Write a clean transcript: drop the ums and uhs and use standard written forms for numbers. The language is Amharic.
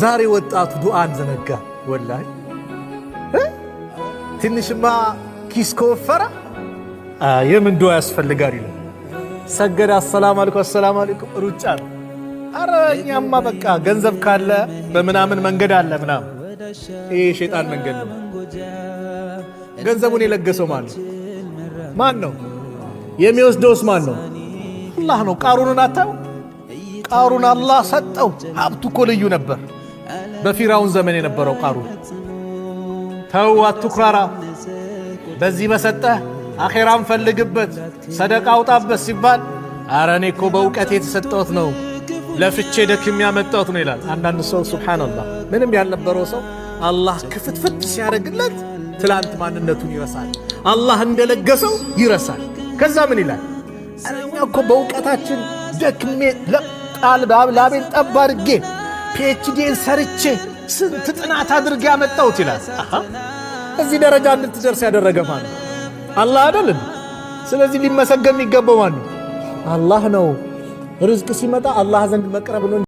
ዛሬ ወጣቱ ዱዓን ዘነጋ። ወላሂ ትንሽማ ኪስ ከወፈረ የምን ዱዓ ያስፈልጋል ይላል። ሰገደ አሰላሙ አለይኩም ሩጫ ነው። አረ እኛማ በቃ ገንዘብ ካለ በምናምን መንገድ አለ ምናምን። ይሄ ሸይጣን መንገድ ነው። ገንዘቡን የለገሰው ማን ነው? የሚወስደውስ ማን ነው? አላህ ነው። ቃሩንን አታው? ቃሩን አላህ ሰጠው። ሀብቱ እኮ ልዩ ነበር። በፊራውን ዘመን የነበረው ቃሩን። ተው አትኩራራ፣ በዚህ በሰጠህ አኼራን ፈልግበት፣ ሰደቃ አውጣበት ሲባል አረ እኔ እኮ በእውቀት የተሰጠሁት ነው፣ ለፍቼ ደክሜ ያመጣሁት ነው ይላል። አንዳንድ ሰው ሱብሃንአላህ ምንም ያልነበረው ሰው አላህ ክፍትፍት ሲያደርግለት ትላንት ማንነቱን ይረሳል። አላህ እንደለገሰው ይረሳል። ከዛ ምን ይላል? አረ እኛ እኮ በእውቀታችን ደክሜ ላቤን ጠብ አድርጌ ፒኤችዲን ሰርቼ ስንት ጥናት አድርጌ ያመጣሁት ይላል። እዚህ ደረጃ እንድትደርስ ያደረገ ማን ነው? አላህ አይደል? ስለዚህ ሊመሰገን የሚገባው ማን ነው? አላህ ነው። ርዝቅ ሲመጣ አላህ ዘንድ መቅረብ ነው።